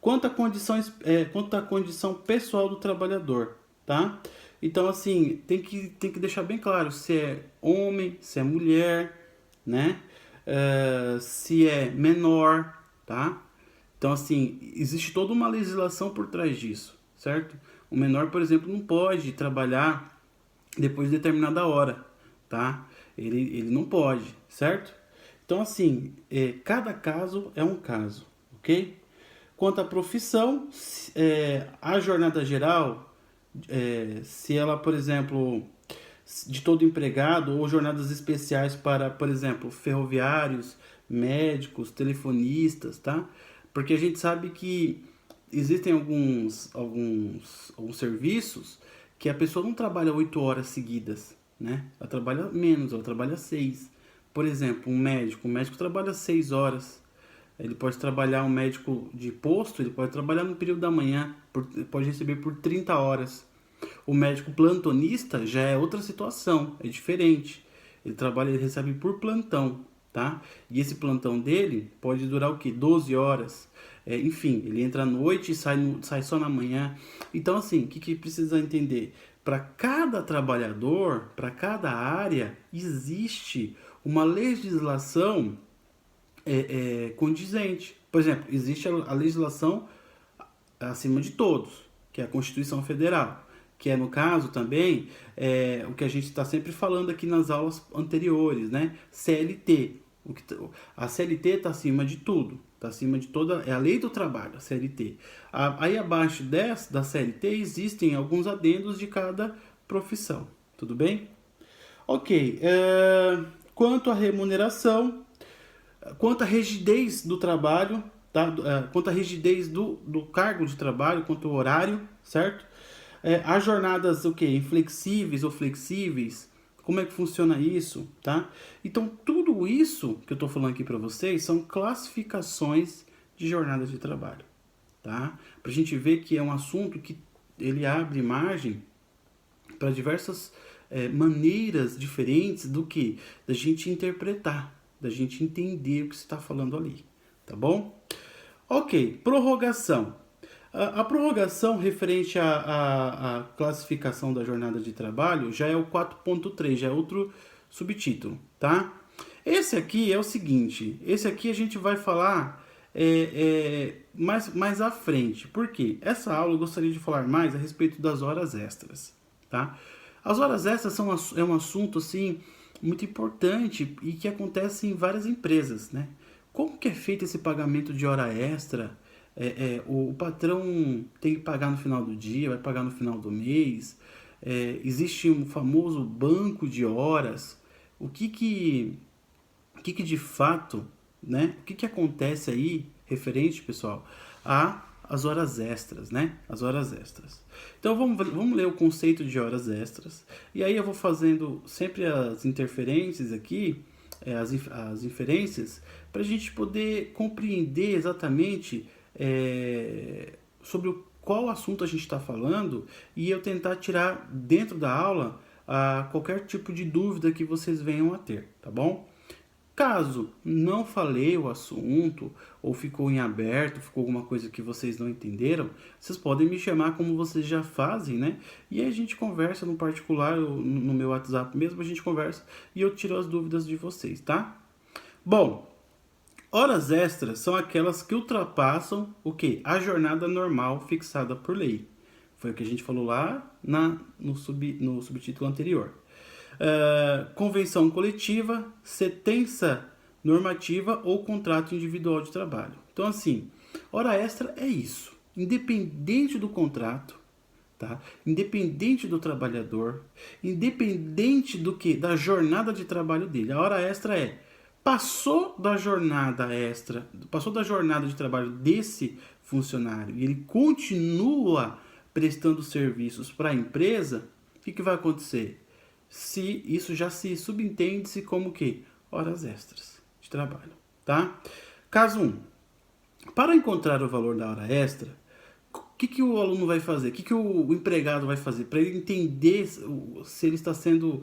Quanto à condição pessoal do trabalhador, tá? Então, assim, tem que deixar bem claro se é homem, se é mulher, né? Se é menor, tá? Então, assim, existe toda uma legislação por trás disso, certo? O menor, por exemplo, não pode trabalhar depois de determinada hora, tá? Ele não pode, certo? Então, assim, cada caso é um caso, ok? Quanto à profissão, a jornada geral, se ela, por exemplo, de todo empregado ou jornadas especiais para, por exemplo, ferroviários, médicos, telefonistas, tá? Porque a gente sabe que existem alguns serviços que a pessoa não trabalha 8 horas seguidas, né? Ela trabalha menos, ela trabalha 6. Por exemplo, o médico trabalha 6 horas. Ele pode trabalhar, um médico de posto, ele pode trabalhar no período da manhã, pode receber por 30 horas. O médico plantonista já é outra situação, é diferente. Ele recebe por plantão, tá? E esse plantão dele pode durar o quê? 12 horas. Enfim, ele entra à noite e sai só na manhã. Então, assim, o que precisa entender? Para cada trabalhador, para cada área, existe uma legislação condizente. Por exemplo, existe a legislação acima de todos, que é a Constituição Federal, que é, no caso, também, o que a gente está sempre falando aqui nas aulas anteriores, né? CLT. A CLT está acima de tudo, está acima de toda, é a lei do trabalho, a CLT. Aí abaixo da CLT existem alguns adendos de cada profissão, tudo bem? Ok, quanto à remuneração, quanto à rigidez do trabalho, tá? Quanto à rigidez do cargo de trabalho, quanto ao horário, certo? As jornadas o quê? Inflexíveis ou flexíveis, como é que funciona isso, tá? Então, tudo isso que eu estou falando aqui para vocês são classificações de jornadas de trabalho, tá? Para a gente ver que é um assunto que ele abre margem para diversas maneiras diferentes do que da gente interpretar, da gente entender o que você está falando ali, tá bom? Ok, prorrogação. A prorrogação referente à classificação da jornada de trabalho já é o 4.3, já é outro subtítulo, tá? Esse aqui é o seguinte, esse aqui a gente vai falar mais à frente. Por quê? Essa aula eu gostaria de falar mais a respeito das horas extras, tá? As horas extras é um assunto, assim, muito importante e que acontece em várias empresas, né? Como que é feito esse pagamento de hora extra? O patrão tem que pagar no final do dia, vai pagar no final do mês. Existe um famoso banco de horas. O que que de fato, né? O que que acontece aí referente, pessoal, a as horas extras, né? As horas extras. Então vamos ler o conceito de horas extras. E aí eu vou fazendo sempre as interferências aqui, as inferências, para a gente poder compreender exatamente sobre qual assunto a gente está falando e eu tentar tirar dentro da aula qualquer tipo de dúvida que vocês venham a ter, tá bom? Caso não falei o assunto ou ficou em aberto, ficou alguma coisa que vocês não entenderam, vocês podem me chamar como vocês já fazem, né? E aí a gente conversa no particular, no meu WhatsApp mesmo, a gente conversa e eu tiro as dúvidas de vocês, tá? Bom, horas extras são aquelas que ultrapassam o quê? A jornada normal fixada por lei. Foi o que a gente falou lá no subtítulo anterior. Convenção coletiva, sentença normativa ou contrato individual de trabalho. Então, assim, hora extra é isso. Independente do contrato, tá? Independente do trabalhador, independente do que da jornada de trabalho dele. A hora extra passou da jornada extra, passou da jornada de trabalho desse funcionário e ele continua prestando serviços para a empresa, o que vai acontecer? Se isso já se subentende-se como que horas extras de trabalho, tá? Caso 1. Para encontrar o valor da hora extra, o que o aluno vai fazer? O que o empregado vai fazer? Para ele entender se ele está sendo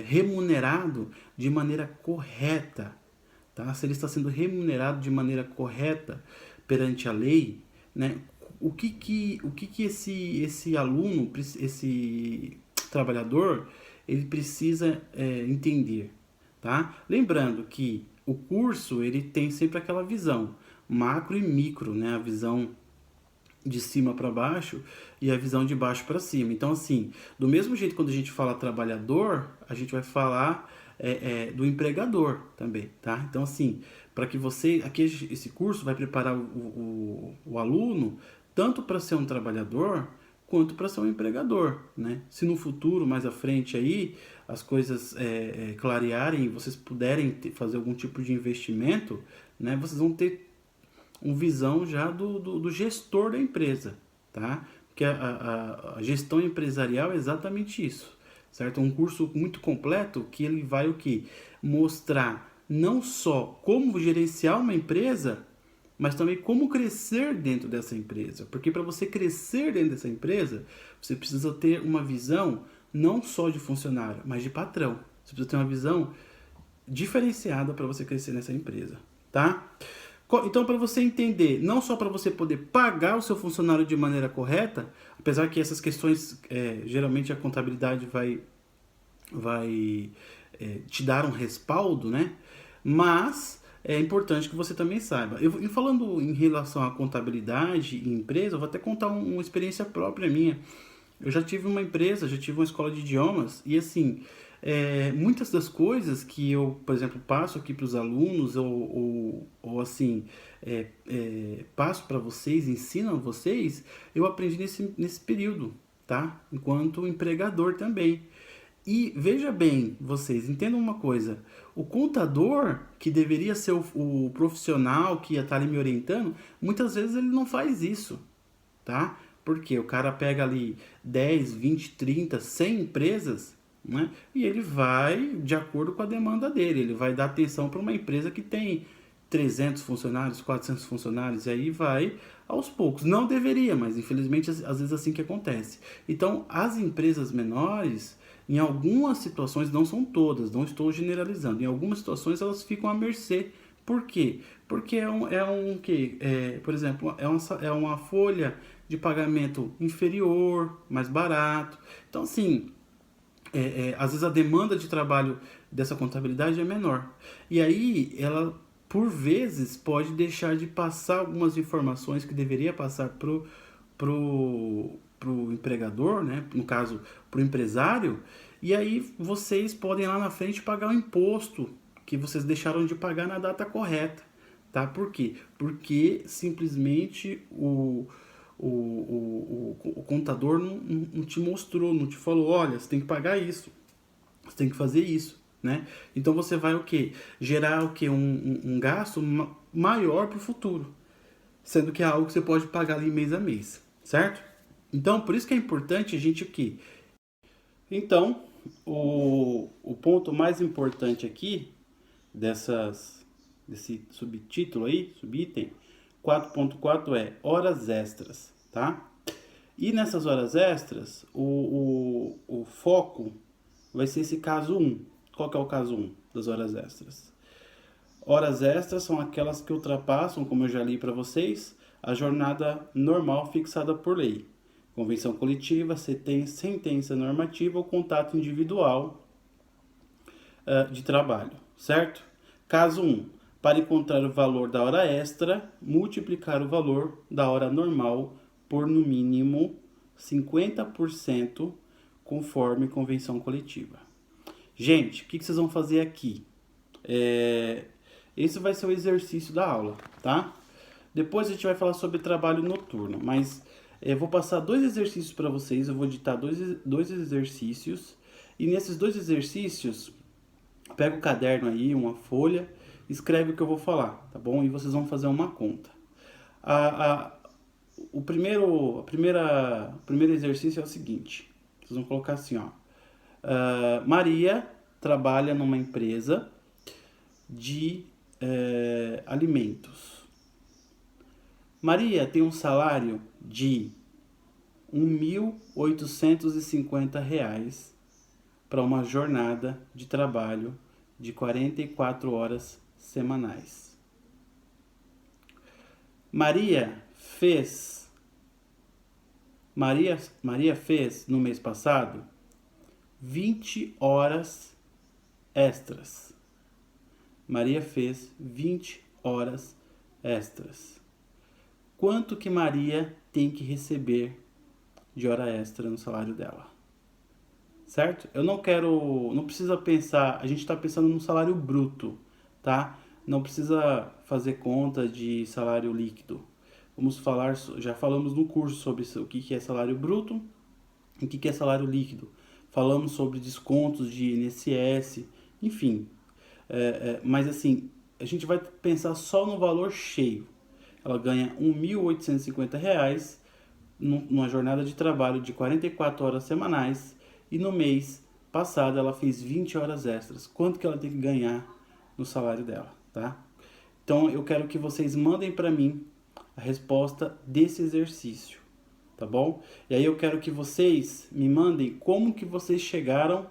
remunerado de maneira correta, tá? Se ele está sendo remunerado de maneira correta, perante a lei, né? O que esse aluno, esse trabalhador, ele precisa entender, tá? Lembrando que o curso ele tem sempre aquela visão macro e micro, né? A visão de cima para baixo e a visão de baixo para cima. Então, assim, do mesmo jeito quando a gente fala trabalhador, a gente vai falar do empregador também, tá? Então, assim, para que você, aqui esse curso vai preparar o aluno tanto para ser um trabalhador quanto para ser um empregador, né? Se no futuro, mais à frente aí, as coisas clarearem e vocês puderem fazer algum tipo de investimento, né? Vocês vão ter uma visão já do gestor da empresa, tá? Porque a gestão empresarial é exatamente isso, certo? É um curso muito completo que ele vai o quê? Mostrar não só como gerenciar uma empresa, mas também como crescer dentro dessa empresa. Porque para você crescer dentro dessa empresa, você precisa ter uma visão não só de funcionário, mas de patrão. Você precisa ter uma visão diferenciada para você crescer nessa empresa, tá? Então, para você entender, não só para você poder pagar o seu funcionário de maneira correta, apesar que essas questões, geralmente a contabilidade vai te dar um respaldo, né? Mas é importante que você também saiba. E falando em relação à contabilidade e empresa, eu vou até contar uma experiência própria minha. Eu já tive uma empresa, já tive uma escola de idiomas e assim, muitas das coisas que eu, por exemplo, passo aqui para os alunos ou assim, passo para vocês, ensino a vocês, eu aprendi nesse período, tá? Enquanto empregador também. E veja bem, vocês entendam uma coisa: o contador, que deveria ser o profissional que ia estar ali me orientando, muitas vezes ele não faz isso, tá? Porque o cara pega ali 10, 20, 30, 100 empresas, né? E ele vai de acordo com a demanda dele. Ele vai dar atenção para uma empresa que tem 300 funcionários, 400 funcionários, e aí vai aos poucos. Não deveria, mas infelizmente às vezes é assim que acontece. Então, as empresas menores, em algumas situações, não são todas, não estou generalizando, em algumas situações elas ficam à mercê. Por quê? Porque por exemplo, é uma folha de pagamento inferior, mais barato. Então, assim, às vezes a demanda de trabalho dessa contabilidade é menor. E aí, ela, por vezes, pode deixar de passar algumas informações que deveria passar pro empregador, né? No caso, pro empresário. E aí, vocês podem lá na frente pagar o imposto que vocês deixaram de pagar na data correta. Tá? Por quê? Porque simplesmente o contador não te mostrou, não te falou, olha, você tem que pagar isso, você tem que fazer isso, né? Então você vai o quê? Gerar o quê? Um gasto maior para o futuro, sendo que é algo que você pode pagar ali mês a mês, certo? Então, por isso que é importante a gente o quê? Então, o ponto mais importante aqui desse subtítulo aí, subitem, 4.4 é horas extras, tá? E nessas horas extras, o foco vai ser esse caso 1. Qual que é o caso 1 das horas extras? Horas extras são aquelas que ultrapassam, como eu já li para vocês, a jornada normal fixada por lei. Convenção coletiva, sentença normativa ou contato individual de trabalho, certo? Caso 1. Para encontrar o valor da hora extra, multiplicar o valor da hora normal por no mínimo 50% conforme convenção coletiva. Gente, o que vocês vão fazer aqui? Esse vai ser o exercício da aula, tá? Depois a gente vai falar sobre trabalho noturno, mas eu vou passar 2 exercícios para vocês, eu vou ditar dois exercícios, e nesses 2 exercícios, pega o caderno aí, uma folha, escreve o que eu vou falar, tá bom? E vocês vão fazer uma conta. O primeiro exercício é o seguinte, vocês vão colocar assim, ó. Maria trabalha numa empresa de alimentos. Maria tem um salário de R$ 1.850 para uma jornada de trabalho de 44 horas semanais. Maria fez no mês passado 20 horas extras. Maria fez 20 horas extras. Quanto que Maria tem que receber de hora extra no salário dela? Certo? Não precisa pensar, a gente está pensando no salário bruto, tá? Não precisa fazer conta de salário líquido. Já falamos no curso sobre o que é salário bruto e o que é salário líquido. Falamos sobre descontos de INSS, enfim. Mas assim, a gente vai pensar só no valor cheio. Ela ganha R$ 1.850 numa jornada de trabalho de 44 horas semanais e no mês passado ela fez 20 horas extras. Quanto que ela tem que ganhar no salário dela, tá? Então eu quero que vocês mandem para mim a resposta desse exercício, tá bom? E aí eu quero que vocês me mandem como que vocês chegaram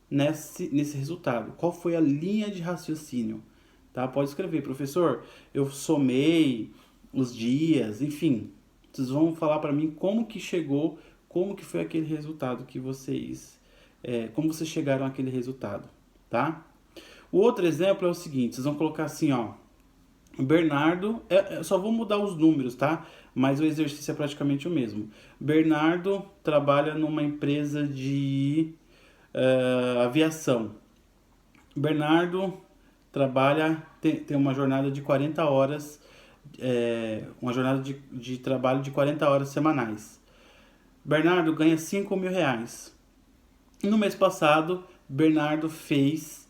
nesse resultado. Qual foi a linha de raciocínio? Tá? Pode escrever, professor, eu somei os dias, enfim. Vocês vão falar para mim como que chegou, como que foi aquele resultado que vocês... como vocês chegaram àquele resultado, tá? O outro exemplo é o seguinte, vocês vão colocar assim, ó. Bernardo, eu só vou mudar os números, tá? Mas o exercício é praticamente o mesmo. Bernardo trabalha numa empresa de aviação. Bernardo tem uma jornada de 40 horas, uma jornada de trabalho de 40 horas semanais. Bernardo ganha R$ 5.000. No mês passado, Bernardo fez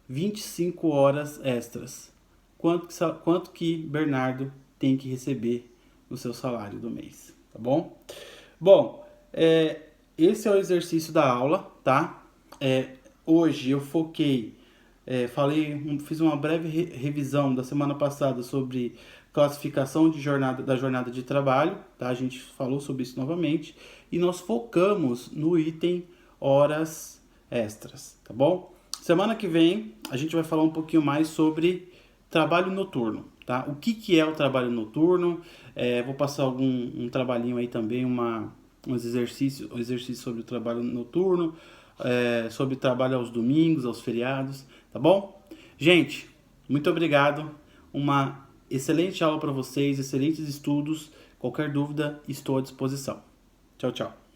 25 horas extras. Quanto que Bernardo tem que receber no seu salário do mês, tá bom? Bom, esse é o exercício da aula, tá? Hoje eu foquei, fiz uma breve revisão da semana passada sobre classificação da jornada de trabalho, tá? A gente falou sobre isso novamente e nós focamos no item horas extras, tá bom? Semana que vem a gente vai falar um pouquinho mais sobre trabalho noturno, tá? O que é o trabalho noturno? Vou passar um trabalhinho aí também, um exercício sobre o trabalho noturno, sobre trabalho aos domingos, aos feriados, tá bom? Gente, muito obrigado. Uma excelente aula para vocês, excelentes estudos. Qualquer dúvida, estou à disposição. Tchau, tchau.